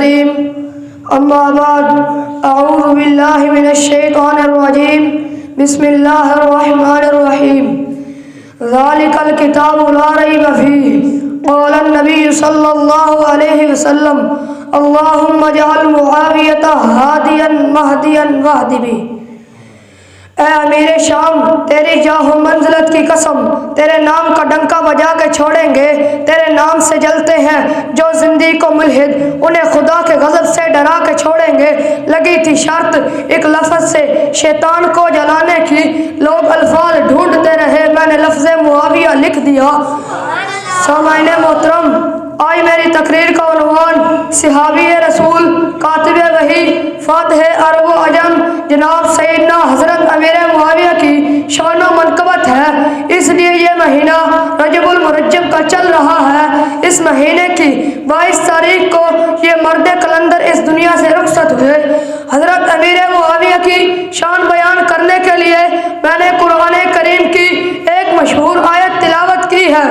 الكريم أما بعد أعوذ بالله من الشيطان الرجيم بسم الله الرحمن الرحيم ذلك الكتاب لا ريب فيه قال النبي صلى الله عليه وسلم اللهم اجعل معاوية هاديا مهديا واهد به۔ اے امیر شام، تیری جاہ و منزلت کی قسم، تیرے نام کا ڈنکا بجا کے چھوڑیں گے۔ تیرے نام سے جلتے ہیں جو زندگی کو ملحد، انہیں خدا کے غضب سے ڈرا کے چھوڑیں گے۔ لگی تھی شرط ایک لفظ سے شیطان کو جلانے کی، لوگ الفاظ ڈھونڈتے رہے، میں نے لفظ معاویہ لکھ دیا۔ سامعین محترم، آج میری تقریر کا عنوان صحابی رسول، کاتب وحی، فاتح عرب و عجم جناب سیدنا حضرت امیر معاویہ کی شان و منقبت ہے۔ اس لیے یہ مہینہ رجب المرجب کا چل رہا ہے۔ اس مہینے کی 22 تاریخ کو یہ مرد کلندر اس دنیا سے رخصت ہوئے۔ حضرت امیر معاویہ کی شان بیان کرنے کے لیے میں نے قرآن کریم کی ایک مشہور آیت تلاوت کی ہے۔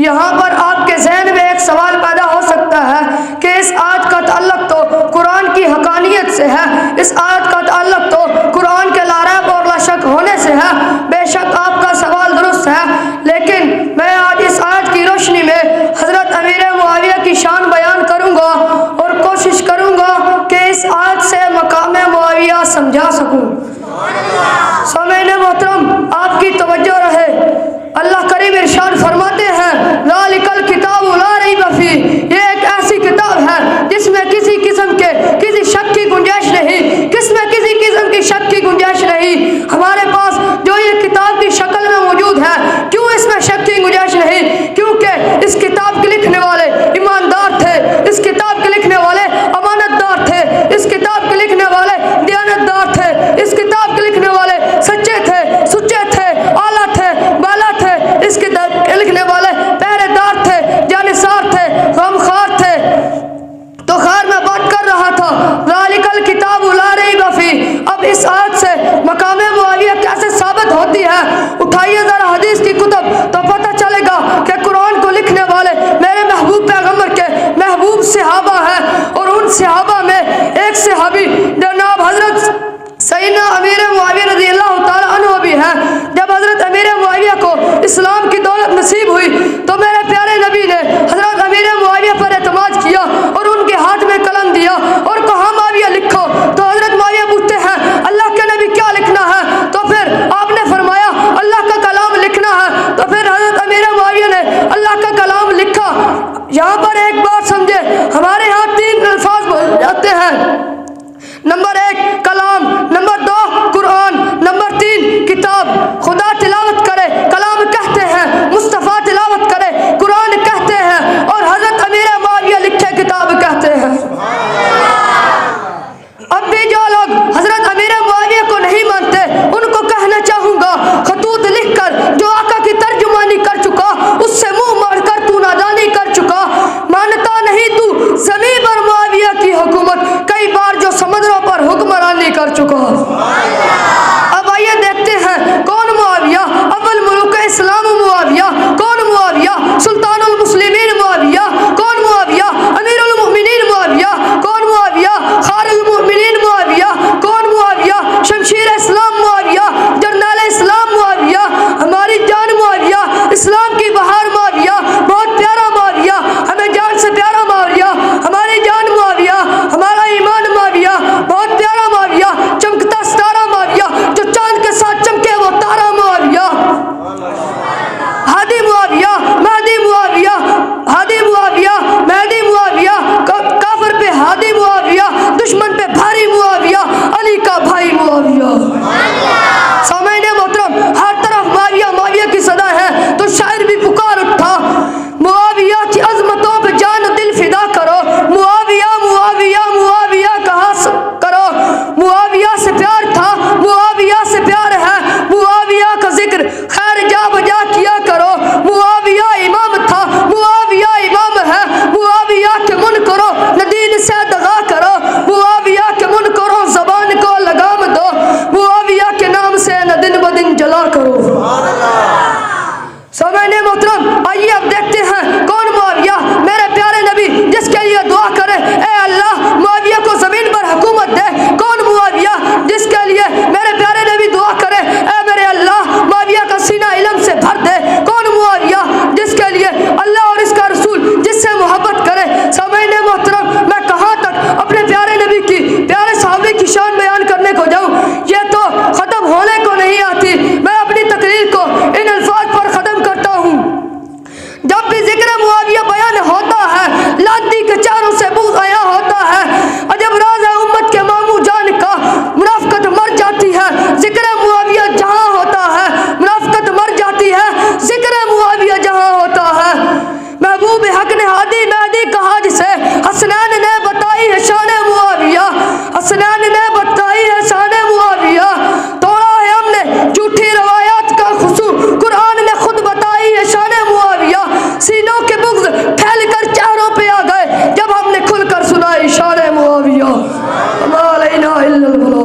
یہاں پر آپ کے ذہن میں ایک سوال پیدا ہو سکتا ہے کہ اس آیت کا تعلق تو قرآن کی حقانیت سے ہے، اس آیت کا تعلق تو قرآن کے لا ریب اور لا شک ہونے سے ہے۔ بے شک آپ کا سوال درست ہے، لیکن میں آج اس آیت کی روشنی میں حضرت امیر معاویہ کی شان بیان کروں گا اور کوشش کروں گا کہ اس آیت سے مقام معاویہ سمجھا سکوں۔ سامعین محترم، آپ کی توجہ رہے، اللہ کریم ارشاد فرماتے ہیں ذالک الکتاب لا ریب فیہ، یہ ایک ایسی کتاب ہے جس میں کسی قسم کے کسی شک کی گنجائش نہیں، کس میں کسی قسم کی شک کی گنجائش نہیں۔ ہمارے پاس جو یہ کتاب کی شکل میں موجود ہے، کیوں اس میں شک کی گنجائش نہیں؟ کیونکہ اس کتاب کے لکھنے والے ایماندار تھے، اس کتاب کے لکھنے والے امانت دار تھے، اس کتاب کے لکھنے والے دیانت دار تھے، اس کتاب کے لکھنے والے سچے تھے، سچے تھے، اعلیٰ تھے، بالا تھے، اس کتاب کے لکھنے والے پہرے دار تھے، جانثار تھے، غمخوار تھے۔ تو خیر میں بات کر رہا تھا ذالک الکتاب لا ریب فیہ۔ اب اس آیت سے مقام معاویہ کیسے ثابت ہوتی ہے؟ اٹھائیے ذرا حدیث کی کتب تو پتہ چلے گا کہ قرآن کو لکھنے والے میرے محبوب پیغمبر کے محبوب صحابہ ہیں، اور ان صحابہ میں ایک صحابی جناب حضرت سیدنا امیر معاویہ رضی اللہ تعالیٰ عنہ بھی ہیں۔ جب حضرت امیر معاویہ کو اسلام کی دولت نصیب ہوئی تو میرے پیارے نبی نے حضرت امیر معاویہ پر اعتماد کیا اور ان کے ہاتھ میں قلم دیا اور کہا معاویہ لکھو۔ تو حضرت معاویہ پوچھتے ہیں اللہ کے نبی کیا لکھنا ہے؟ تو پھر آپ نے فرمایا اللہ کا کلام لکھنا ہے۔ تو پھر حضرت امیر معاویہ نے اللہ کا کلام لکھا۔ یہاں پر ایک بات سمجھے، ہمارے یہاں 3 الفاظ بول جاتے ہیں، نمبر 1 کلام، نمبر 2 قرآن، نمبر 3 کتاب۔ خدا تلاوت کرے کلام کہتے ہیں، مصطفیٰ تلاوت کرے قرآن کہتے ہیں، اور حضرت امیر معاویہ لکھے کتاب کہتے ہیں۔ اب بھی جو لوگ حضرت امیر معاویہ کو نہیں مانتے ان کو کہنا چاہوں گا خطوط لکھ کر جو آقا کی ترجمانی کر چکا اس سے منہ موڑ کر تو نادانی کر چکا۔ مانتا نہیں تو زمین پر معاویہ کی حکومت، کئی بار جو سمندروں پر حکمرانی کر چکا۔ اب آئیے دیکھتے ہیں کون معاویہ؟ اول ملوک اسلام معاویہ۔ کون معاویہ؟ سلطان المسلمین معاویہ۔ کون معاویہ؟ امیر المؤمنین معاویہ۔ کون معاویہ؟ خار المؤمنین معاویہ۔ کون معاویہ؟ شمشیر اسلام معاویہ، جرنیل اسلام معاویہ، ہماری جان معاویہ، اسلام کی بہار معاویہ، بہت پیارا معاویہ، ہمیں جان سے پیارا معاویہ، ہماری جان معاویہ، ہمارا ایمان معاویہ، بہت پیارا معاویہ، چمکتا ستارہ معاویہ، جو چاند کے ساتھ چمکے وہ تارا معاویہ، ہادی معاویہ، مہدی معاویہ، ہادی معاویہ، مہدی معاویہ، کافر پہ ہادی معاویہ، دشمن پہ بھاری معاویہ، علی کا بھائی معاویہ۔ سامعین